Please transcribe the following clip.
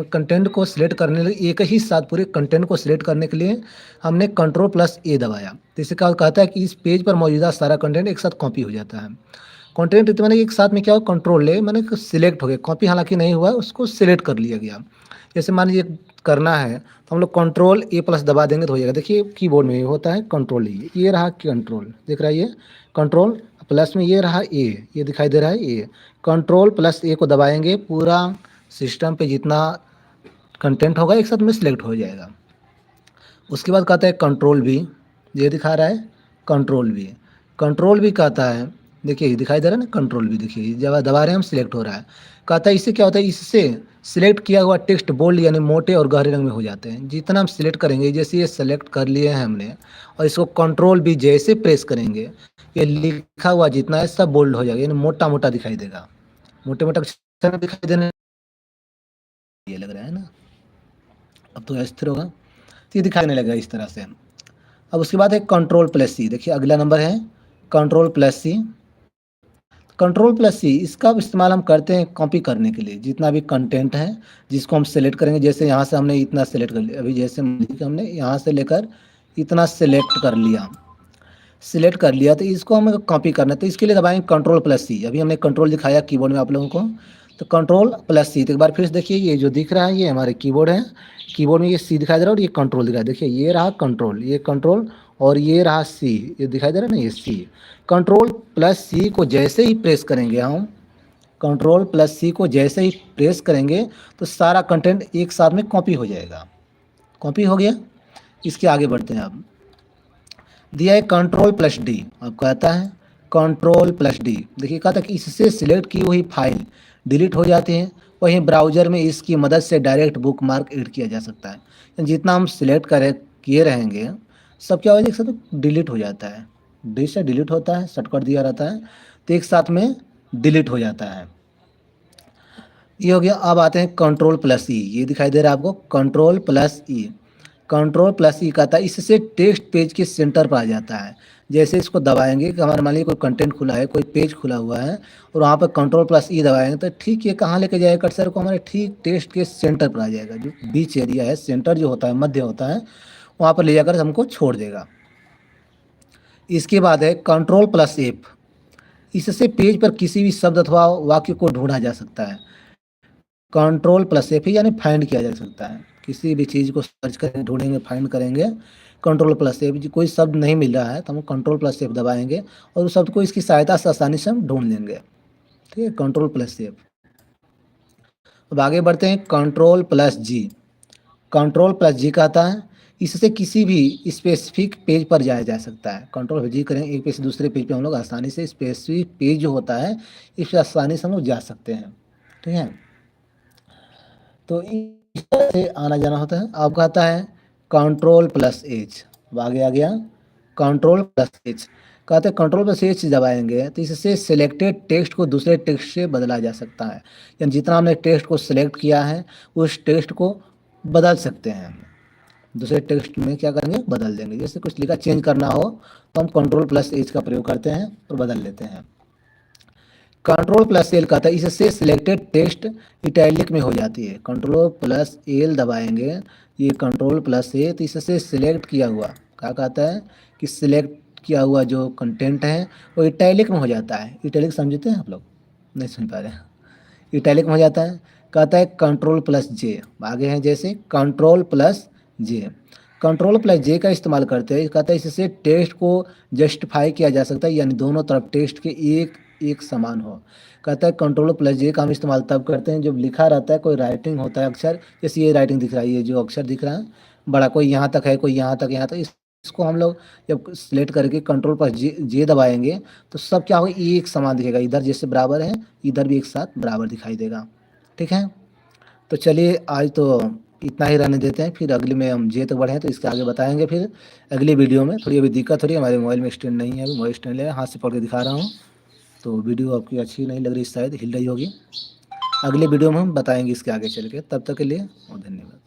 Content को select करने लिए एक ही साथ पूरे कंटेंट को सिलेक्ट करने के लिए हमने कंट्रोल प्लस ए दबाया। तो इससे क्या कहता है कि इस पेज पर मौजूदा सारा कंटेंट एक साथ कॉपी हो जाता है। कंटेंट तो मैंने एक साथ में क्या हो कंट्रोल ले मैंने सिलेक्ट हो गया, कॉपी हालांकि नहीं हुआ, उसको सिलेक्ट कर लिया गया। जैसे मान लीजिए करना है तो हम लोग कंट्रोल ए प्लस दबा देंगे तो हो जाएगा। देखिए कीबोर्ड में ये होता है कंट्रोल ये रहा कंट्रोल, देख रहा है ये कंट्रोल प्लस में ये रहा ए, ये दिखाई दे रहा है ए। कंट्रोल प्लस ए को दबाएंगे, पूरा सिस्टम पे जितना कंटेंट होगा एक साथ में सिलेक्ट हो जाएगा। उसके बाद कहता है कंट्रोल भी, ये दिखा रहा है कंट्रोल भी। कंट्रोल भी कहता है, देखिए ये दिखाई दे रहा है ना कंट्रोल भी, देखिए जब दबा रहे हैं हम सिलेक्ट हो रहा है। कहता है इससे क्या होता है, इससे सिलेक्ट किया हुआ टेक्स्ट बोल्ड यानी मोटे और गहरे रंग में हो जाते हैं। जितना हम सिलेक्ट करेंगे, जैसे ये सेलेक्ट कर लिए हैं हमने और इसको कंट्रोल भी जैसे प्रेस करेंगे, ये लिखा हुआ जितना है सब बोल्ड हो जाएगा, यानी मोटा मोटा दिखाई देगा, मोटे मोटे अक्षर में दिखाई देने ये लग रहा है ना। अब तो स्थिर होगा तो ये दिखाई नहीं लगेगा इस तरह से। अब उसके बाद है कंट्रोल प्लस सी, देखिए अगला नंबर है कंट्रोल प्लस सी। कंट्रोल प्लस सी इसका इस्तेमाल हम करते हैं कॉपी करने के लिए, जितना भी कंटेंट है जिसको हम सेलेक्ट करेंगे। जैसे यहाँ से हमने इतना सेलेक्ट कर लिया, अभी जैसे हमने यहाँ से लेकर इतना सेलेक्ट कर लिया, सिलेक्ट कर लिया तो इसको हमें कॉपी करना है। तो इसके लिए दबाएंगे कंट्रोल प्लस सी। अभी हमने कंट्रोल दिखाया कीबोर्ड में आप लोगों को, तो कंट्रोल प्लस सी। तो एक बार फिर से देखिए ये जो दिख रहा है ये हमारे कीबोर्ड है, कीबोर्ड में ये सी दिखाई दे रहा है और ये कंट्रोल दिखा रहा है। देखिए ये रहा कंट्रोल, ये कंट्रोल और ये रहा सी, ये दिखाई दे रहा है ना, ये सी। कंट्रोल प्लस सी को जैसे ही प्रेस करेंगे हम, कंट्रोल प्लस सी को जैसे ही प्रेस करेंगे तो सारा कंटेंट एक साथ में कॉपी हो जाएगा। कॉपी हो गया। इसके आगे बढ़ते हैं। आप दिया है कंट्रोल प्लस डी, अब कहता है कंट्रोल प्लस डी। देखिए कहता है कि इससे सिलेक्ट की हुई फाइल डिलीट हो जाती है, वहीं ब्राउज़र में इसकी मदद से डायरेक्ट बुक मार्क एड किया जा सकता है। जितना हम सिलेक्ट करें किए रहेंगे सब क्या हो जाएगा, एक साथ डिलीट हो जाता है। डी से डिलीट होता है, शॉर्टकट दिया रहता है तो एक साथ में डिलीट हो जाता है। ये हो गया। अब आते हैं कंट्रोल प्लस ई, ये दिखाई दे रहा है आपको कंट्रोल प्लस ई। कंट्रोल प्लस ई कहता है इससे टेक्स्ट पेज के सेंटर पर आ जाता है। जैसे इसको दबाएंगे कि हमारे मान लीजिए कोई कंटेंट खुला है, कोई पेज खुला हुआ है और वहाँ पर कंट्रोल प्लस ई दबाएंगे तो ठीक ये कहाँ लेके जाएगा कर्सर को, हमारे ठीक टेक्स्ट के सेंटर पर आ जाएगा। जो बीच एरिया है, सेंटर जो होता है, मध्य होता है, वहाँ पर ले जाकर हमको छोड़ देगा। इसके बाद है कंट्रोल प्लस एफ। इससे पेज पर किसी भी शब्द अथवा वाक्य को ढूंढा जा सकता है। कंट्रोल प्लस एफ यानी फाइंड किया जा सकता है, किसी भी चीज़ को सर्च करेंगे, ढूंढेंगे, फाइंड करेंगे। कंट्रोल प्लस एफ, कोई शब्द नहीं मिल रहा है तो हम कंट्रोल प्लस एफ दबाएंगे और उस शब्द को इसकी सहायता से आसानी से हम ढूंढ लेंगे। ठीक है, कंट्रोल प्लस एफ। अब आगे बढ़ते हैं कंट्रोल प्लस जी। कंट्रोल प्लस जी कहता है इससे किसी भी स्पेसिफिक पेज पर जाया जा सकता है। कंट्रोल जी करेंगे एक पेज से दूसरे पेज पे हम लोग आसानी से, स्पेसिफिक पेज जो होता है इस पर आसानी से हम लोग जा सकते हैं। ठीक है, तो इस तरह से आना जाना होता है। अब कहता है कंट्रोल प्लस एच, अब आगे आ गया कंट्रोल प्लस एच। कहते हैं कंट्रोल प्लस एच दबाएंगे तो इससे सिलेक्टेड टेक्स्ट को दूसरे टेक्स्ट से बदला जा सकता है। यानी जितना हमने टेक्स्ट को सिलेक्ट किया है उस टेक्स्ट को बदल सकते हैं, दूसरे टेक्स्ट में क्या करेंगे, बदल देंगे। जैसे कुछ लिखा चेंज करना हो तो हम कंट्रोल प्लस एच का प्रयोग करते हैं और बदल लेते हैं। कंट्रोल प्लस एल कहता है इससे सिलेक्टेड टेक्स्ट इटैलिक में हो जाती है। कंट्रोल प्लस एल दबाएंगे, ये कंट्रोल प्लस ए, तो इससे सिलेक्ट किया हुआ क्या कहता है कि सिलेक्ट किया हुआ जो कंटेंट है वो इटैलिक में हो जाता है। इटैलिक समझते हैं आप लोग, नहीं समझ पा रहे हैं, इटैलिक में हो जाता है। कहता है कंट्रोल प्लस जे, आगे हैं जैसे कंट्रोल प्लस जे। कंट्रोल प्लस जे का इस्तेमाल करते हैं, कहता है इससे टेक्स्ट को जस्टिफाई किया जा सकता है, यानी दोनों तरफ टेक्स्ट के एक एक समान हो। कहता है कंट्रोल प्लस जे का हम इस्तेमाल तब करते हैं जब लिखा रहता है, कोई राइटिंग होता है अक्षर, जैसे ये राइटिंग दिख रहा है, ये जो अक्षर दिख रहा है बड़ा, कोई यहाँ तक है, कोई यहाँ तक, यहाँ तक, इसको हम लोग जब सिलेक्ट करके कंट्रोल प्लस जे दबाएंगे तो सब क्या होगा, एक समान दिखेगा। इधर जैसे बराबर है इधर भी एक साथ बराबर दिखाई देगा। ठीक है, तो चलिए आज तो इतना ही रहने देते हैं, फिर अगले में हम जे तक बढ़े तो इसके आगे बताएंगे फिर अगली वीडियो में। थोड़ी अभी दिक्कत हो रही है, हमारे मोबाइल में स्टैंड नहीं है, अभी मोबाइल स्टैंड है, हाथ से पकड़ के दिखा रहा हूँ तो वीडियो आपकी अच्छी नहीं लग रही, शायद हिल रही होगी। अगले वीडियो में हम बताएंगे इसके आगे चल के, तब तक के लिए और धन्यवाद।